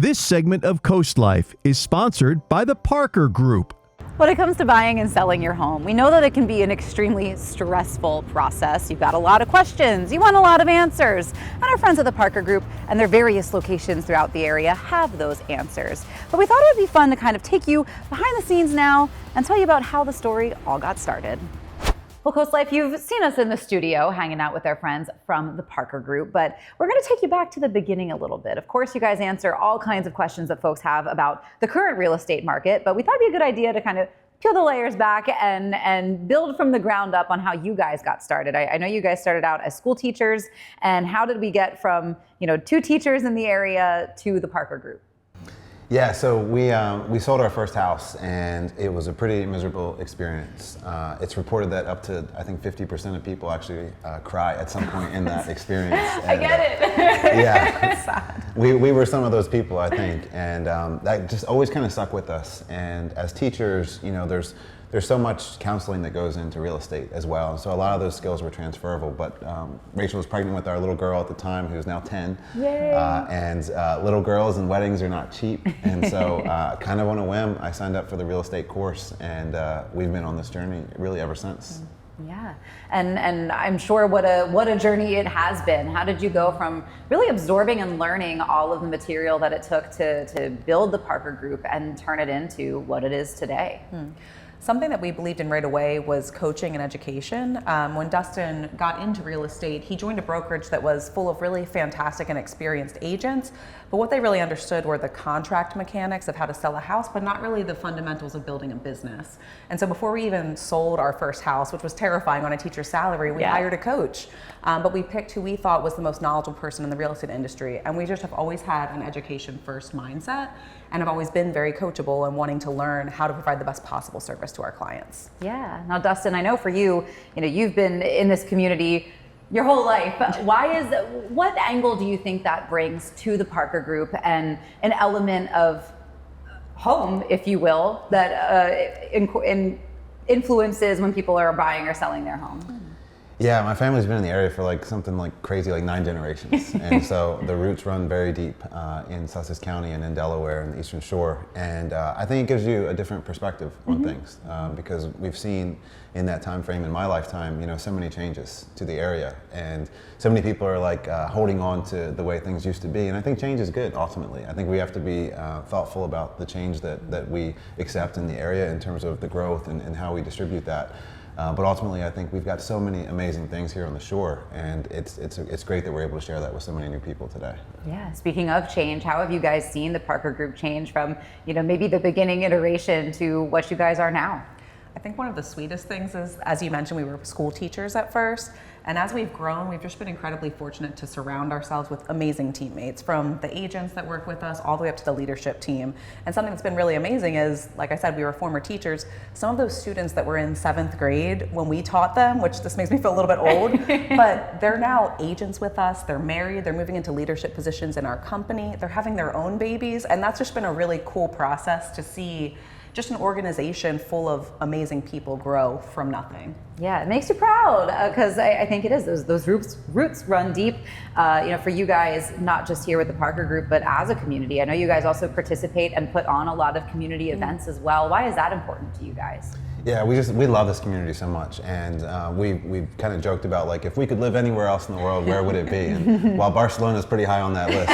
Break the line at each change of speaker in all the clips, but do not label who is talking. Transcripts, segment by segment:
This segment of CoastLife is sponsored by the Parker Group.
When it comes to buying and selling your home, we know that it can be an extremely stressful process. You've got a lot of questions, you want a lot of answers, and our friends at the Parker Group and their various locations throughout the area have those answers. But we thought it would be fun to kind of take you behind the scenes now and tell you about how the story all got started. Well, CoastLife, you've seen us in the studio hanging out with our friends from the Parker Group, but we're going to take you back to the beginning a little bit. Of course, you guys answer all kinds of questions that folks have about the current real estate market, but we thought it'd be a good idea to kind of peel the layers back and build from the ground up on how you guys got started. I know you guys started out as school teachers, and how did we get from, two teachers in the area to the Parker Group?
Yeah, so we sold our first house, and it was a pretty miserable experience. It's reported that up to, I think, 50% of people actually cry at some point in that experience.
I get it.
Yeah,
It's sad.
we were some of those people, I think, and that just always kind of stuck with us. And as teachers, there's so much counseling that goes into real estate as well. So a lot of those skills were transferable, but Rachel was pregnant with our little girl at the time, who's now 10.
Yay.
And little girls and weddings are not cheap. And so kind of on a whim, I signed up for the real estate course, and we've been on this journey really ever since.
Yeah, and I'm sure what a journey it has been. How did you go from really absorbing and learning all of the material that it took to build the Parker Group and turn it into what it is today?
Something that we believed in right away was coaching and education. When Dustin got into real estate, he joined a brokerage that was full of really fantastic and experienced agents, but what they really understood were the contract mechanics of how to sell a house, but not really the fundamentals of building a business. And so before we even sold our first house, which was terrifying on a teacher's salary, we hired a coach. But we picked who we thought was the most knowledgeable person in the real estate industry. And we just have always had an education first mindset, and have always been very coachable and wanting to learn how to provide the best possible service to our clients.
Yeah. Now, Dustin, I know for you, you've been in this community your whole life. What angle do you think that brings to the Parker Group, and an element of home, if you will, that influences when people are buying or selling their home?
Yeah, my family's been in the area for something crazy, 9 generations. And so the roots run very deep in Sussex County and in Delaware and the Eastern Shore. And I think it gives you a different perspective on things, because we've seen in that time frame in my lifetime, so many changes to the area. And so many people are holding on to the way things used to be. And I think change is good, ultimately. I think we have to be thoughtful about the change that we accept in the area in terms of the growth and how we distribute that. But ultimately, I think we've got so many amazing things here on the shore, and it's great that we're able to share that with so many new people today.
Yeah. Speaking of change, how have you guys seen the Parker Group change from maybe the beginning iteration to what you guys are now?
I think one of the sweetest things is, as you mentioned, we were school teachers at first. And as we've grown, we've just been incredibly fortunate to surround ourselves with amazing teammates, from the agents that work with us all the way up to the leadership team. And something that's been really amazing is, like I said, we were former teachers. Some of those students that were in 7th grade when we taught them, which this makes me feel a little bit old, but they're now agents with us. They're married. They're moving into leadership positions in our company. They're having their own babies. And that's just been a really cool process to see just an organization full of amazing people grow from nothing.
Yeah, it makes you proud, because I think it is. Those roots run deep, for you guys, not just here with the Parker Group, but as a community. I know you guys also participate and put on a lot of community events as well. Why is that important to you guys?
Yeah, we love this community so much, and we've kind of joked about if we could live anywhere else in the world, where would it be? And while Barcelona is pretty high on that list,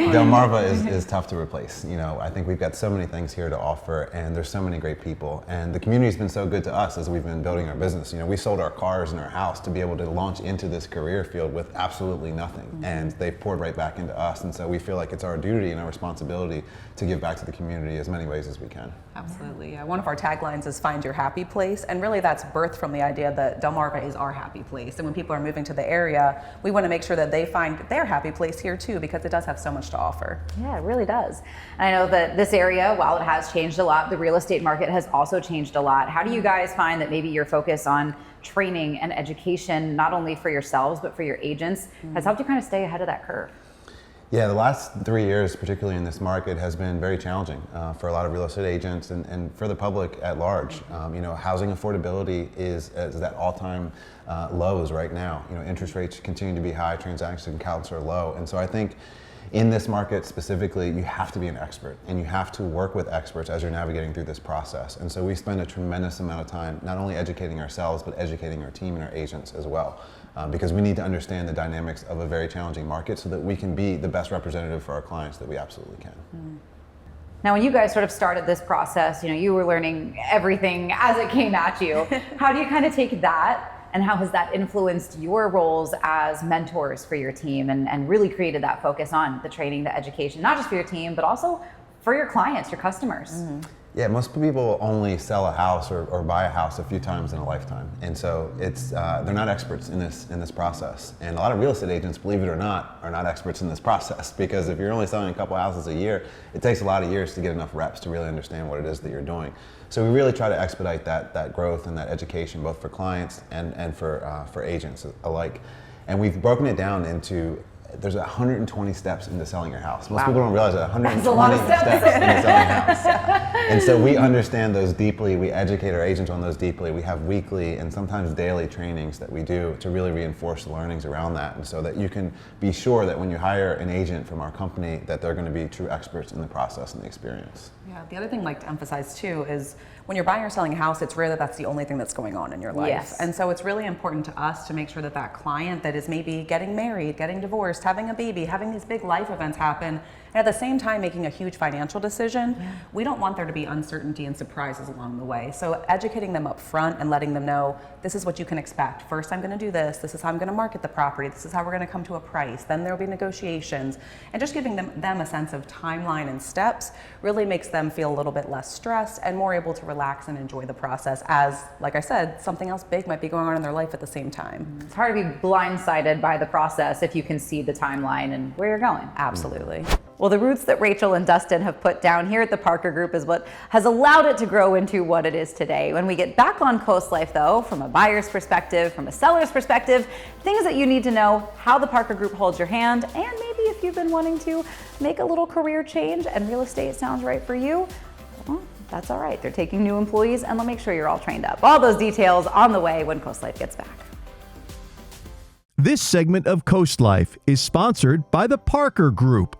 Delmarva is tough to replace. I think we've got so many things here to offer, and there's so many great people, and the community's been so good to us as we've been building our business. We sold our cars and our house to be able to launch into this career field with absolutely nothing, and they've poured right back into us, and so we feel like it's our duty and our responsibility to give back to the community as many ways as we can.
Absolutely. One of our taglines is "Find your happy place," and really that's birthed from the idea that Delmarva is our happy place. And when people are moving to the area, we want to make sure that they find their happy place here too, because it does have so much to offer.
Yeah, it really does. And I know that this area, while it has changed a lot, the real estate market has also changed a lot. How do you guys find that maybe your focus on training and education, not only for yourselves but for your agents, has helped you kind of stay ahead of that curve?
Yeah, the last 3 years, particularly in this market, has been very challenging for a lot of real estate agents and for the public at large. Housing affordability is at all-time lows right now. Interest rates continue to be high, transaction counts are low, and so I think in this market specifically, you have to be an expert and you have to work with experts as you're navigating through this process. And so we spend a tremendous amount of time not only educating ourselves, but educating our team and our agents as well. Because we need to understand the dynamics of a very challenging market so that we can be the best representative for our clients that we absolutely can.
Now, when you guys sort of started this process, you were learning everything as it came at you. How do you kind of take that, and how has that influenced your roles as mentors for your team and really created that focus on the training, the education, not just for your team, but also for your clients, your customers?
Yeah, most people only sell a house or buy a house a few times in a lifetime, and so it's they're not experts in this process. And a lot of real estate agents, believe it or not, are not experts in this process, because if you're only selling a couple houses a year, it takes a lot of years to get enough reps to really understand what it is that you're doing. So we really try to expedite that growth and that education, both for clients and for agents alike. And we've broken it down into, there's 120 steps into selling your house. Most people don't realize that 120 steps into selling a house. And so we understand those deeply. We educate our agents on those deeply. We have weekly and sometimes daily trainings that we do to really reinforce the learnings around that, and so that you can be sure that when you hire an agent from our company, that they're going to be true experts in the process and the experience.
Yeah, the other thing I'd like to emphasize too is when you're buying or selling a house, it's rare that that's the only thing that's going on in your life.
Yes.
And so it's really important to us to make sure that that client that is maybe getting married, getting divorced, having a baby, having these big life events happen, and at the same time making a huge financial decision, we don't want there to be uncertainty and surprises along the way. So educating them up front and letting them know, this is what you can expect. First, I'm going to do this is how I'm going to market the property, this is how we're going to come to a price, then there will be negotiations, and just giving them a sense of timeline and steps really makes them feel a little bit less stressed and more able to relax and enjoy the process, as, like I said, something else big might be going on in their life at the same time.
It's hard to be blindsided by the process if you can see the timeline and where you're going.
Absolutely.
Well, the roots that Rachel and Dustin have put down here at the Parker Group is what has allowed it to grow into what it is today. When we get back on CoastLife, though, from a buyer's perspective, from a seller's perspective, things that you need to know, how the Parker Group holds your hand, and maybe if you've been wanting to make a little career change and real estate sounds right for you, well, that's all right. They're taking new employees, and they'll make sure you're all trained up. All those details on the way when CoastLife gets back.
This segment of CoastLife is sponsored by the Parker Group.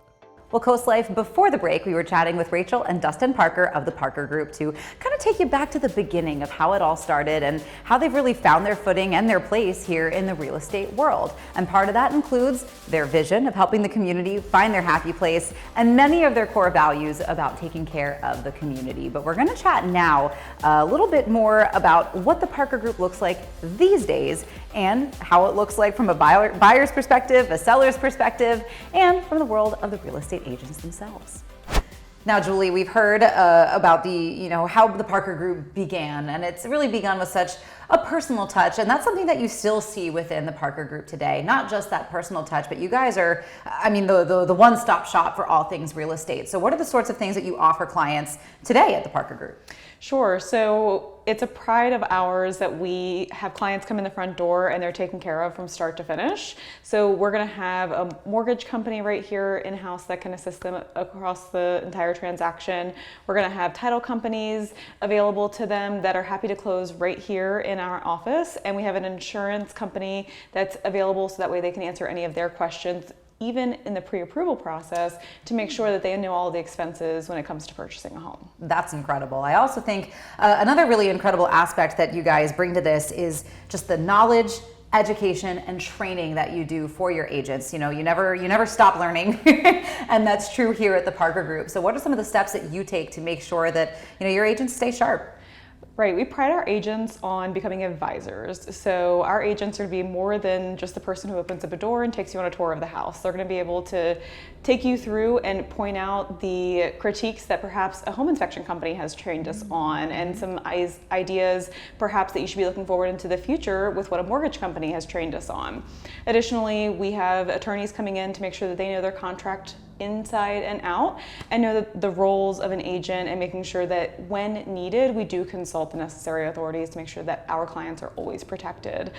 Well, CoastLife, before the break, we were chatting with Rachel and Dustin Parker of the Parker Group to kind of take you back to the beginning of how it all started and how they've really found their footing and their place here in the real estate world. And part of that includes their vision of helping the community find their happy place and many of their core values about taking care of the community. But we're going to chat now a little bit more about what the Parker Group looks like these days and how it looks like from a buyer's perspective, a seller's perspective, and from the world of the real estate agents themselves. Now, Julie, we've heard about how the Parker Group began, and it's really begun with such a personal touch, and that's something that you still see within the Parker Group today. Not just that personal touch, but you guys are, the one-stop shop for all things real estate. So what are the sorts of things that you offer clients today at the Parker Group?
Sure. So it's a pride of ours that we have clients come in the front door and they're taken care of from start to finish. So we're going to have a mortgage company right here in-house that can assist them across the entire transaction. We're going to have title companies available to them that are happy to close right here in our office. And we have an insurance company that's available so that way they can answer any of their questions, even in the pre-approval process, to make sure that they know all the expenses when it comes to purchasing a home.
That's incredible. I also think another really incredible aspect that you guys bring to this is just the knowledge, education, and training that you do for your agents. You never stop learning, and that's true here at the Parker Group. So what are some of the steps that you take to make sure that your agents stay sharp?
Right, we pride our agents on becoming advisors. So our agents are to be more than just the person who opens up a door and takes you on a tour of the house. They're going to be able to take you through and point out the critiques that perhaps a home inspection company has trained us on, and some ideas perhaps that you should be looking forward into the future with what a mortgage company has trained us on. Additionally, we have attorneys coming in to make sure that they know their contract inside and out and know the roles of an agent, and making sure that when needed, we do consult the necessary authorities to make sure that our clients are always protected.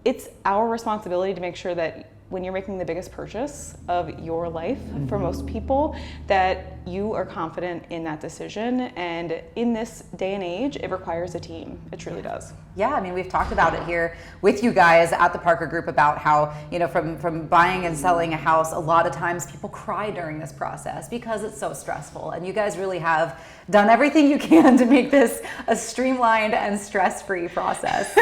It's our responsibility to make sure that when you're making the biggest purchase of your life, for most people, that you are confident in that decision. And in this day and age, it requires a team. It truly does.
Yeah, I mean, we've talked about it here with you guys at the Parker Group about how, you know, from buying and selling a house, a lot of times people cry during this process because it's so stressful. And you guys really have done everything you can to make this a streamlined and stress-free process.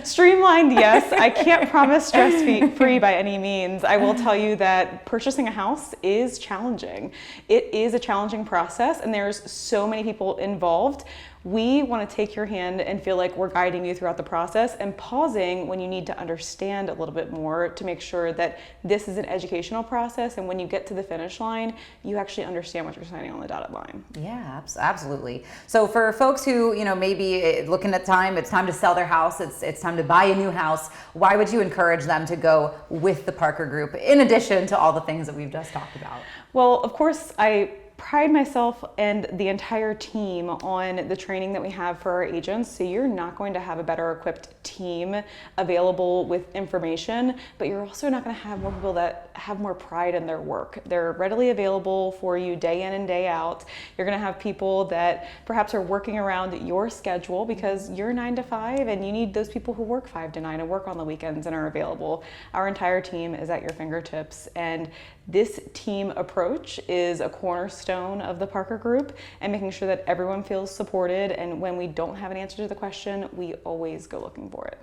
Streamlined, yes. I can't promise stress-free by any means. I will tell you that purchasing a house is challenging. It is a challenging process, and there's so many people involved. We want to take your hand and feel like we're guiding you throughout the process and pausing when you need to understand a little bit more to make sure that this is an educational process, and when you get to the finish line, you actually understand what you're signing on the dotted line.
Yeah, absolutely. So for folks who, you know, maybe looking at time, it's time to sell their house, it's time to buy a new house, why would you encourage them to go with the Parker Group in addition to all the things that we've just talked about?
Well, of course, I pride myself and the entire team on the training that we have for our agents. So you're not going to have a better equipped team available with information, but you're also not going to have more people that have more pride in their work. They're readily available for you day in and day out. You're going to have people that perhaps are working around your schedule because you're 9 to 5 and you need those people who work 5 to 9 and work on the weekends and are available. Our entire team is at your fingertips, and this team approach is a cornerstone of the Parker Group and making sure that everyone feels supported. And when we don't have an answer to the question, we always go looking for it.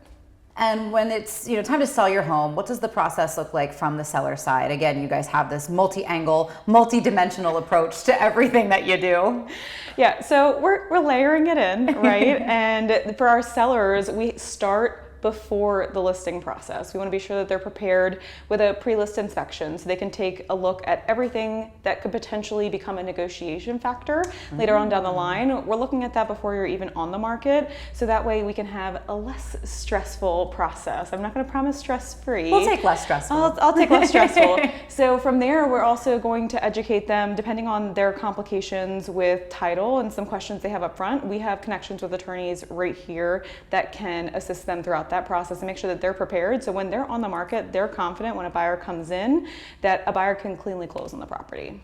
And when it's, you know, time to sell your home, what does the process look like from the seller side? Again, you guys have this multi-angle, multi-dimensional approach to everything that you do.
Yeah, so we're layering it in, right? And for our sellers, we start before the listing process. We want to be sure that they're prepared with a pre-list inspection so they can take a look at everything that could potentially become a negotiation factor later on down the line. We're looking at that before you're even on the market, so that way we can have a less stressful process. I'm not going to promise stress-free.
We'll take less stressful.
I'll take less stressful. So from there, we're also going to educate them depending on their complications with title and some questions they have up front. We have connections with attorneys right here that can assist them throughout that process and make sure that they're prepared. So when they're on the market, they're confident when a buyer comes in that a buyer can cleanly close on the property.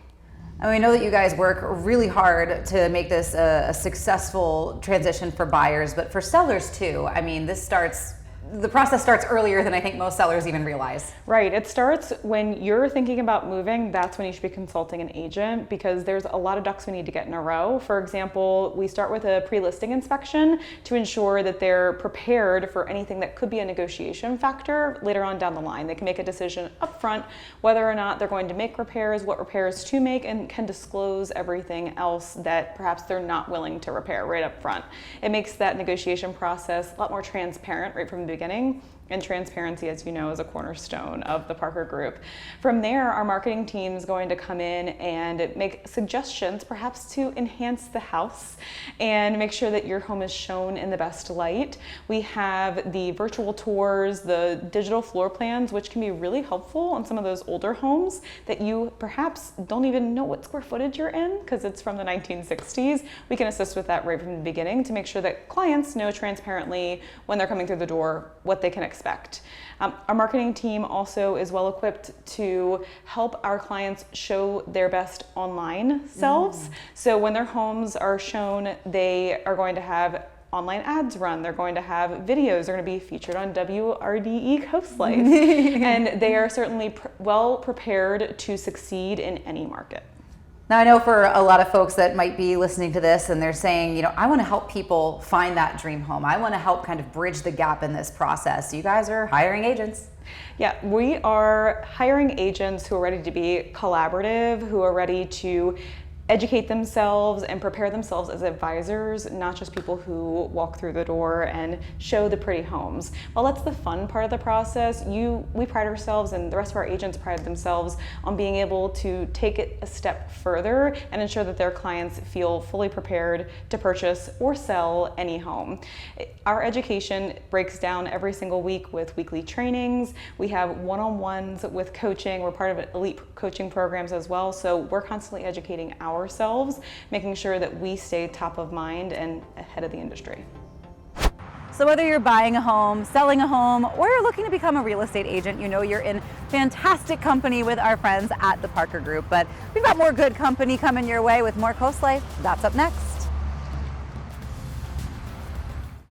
And we know that you guys work really hard to make this a successful transition for buyers, but for sellers too. I mean, the process starts earlier than I think most sellers even realize.
Right, it starts when you're thinking about moving. That's when you should be consulting an agent, because there's a lot of ducks we need to get in a row. For example, we start with a pre-listing inspection to ensure that they're prepared for anything that could be a negotiation factor later on down the line. They can make a decision up front whether or not they're going to make repairs, what repairs to make, and can disclose everything else that perhaps they're not willing to repair right up front. It makes that negotiation process a lot more transparent right from the beginning. And transparency, as you know, is a cornerstone of the Parker Group. From there, our marketing team is going to come in and make suggestions, perhaps to enhance the house and make sure that your home is shown in the best light. We have the virtual tours, the digital floor plans, which can be really helpful on some of those older homes that you perhaps don't even know what square footage you're in because it's from the 1960s. We can assist with that right from the beginning to make sure that clients know transparently when they're coming through the door what they can expect. Our marketing team also is well equipped to help our clients show their best online selves. So when their homes are shown, they are going to have online ads run, they're going to have videos, they're going to be featured on WRDE CoastLife, and they are certainly well prepared to succeed in any market.
Now I know for a lot of folks that might be listening to this and they're saying, you know, I want to help people find that dream home. I want to help kind of bridge the gap in this process. You guys are hiring agents.
Yeah, we are hiring agents who are ready to be collaborative, who are ready to educate themselves and prepare themselves as advisors, not just people who walk through the door and show the pretty homes. Well, that's the fun part of the process. We pride ourselves, and the rest of our agents pride themselves on being able to take it a step further and ensure that their clients feel fully prepared to purchase or sell any home. Our education breaks down every single week with weekly trainings. We have one-on-ones with coaching. We're part of elite coaching programs as well, so we're constantly educating ourselves, making sure that we stay top of mind and ahead of the industry.
So whether you're buying a home, selling a home, or you're looking to become a real estate agent, you know you're in fantastic company with our friends at the Parker Group. But we've got more good company coming your way with more Coast Life. That's up next.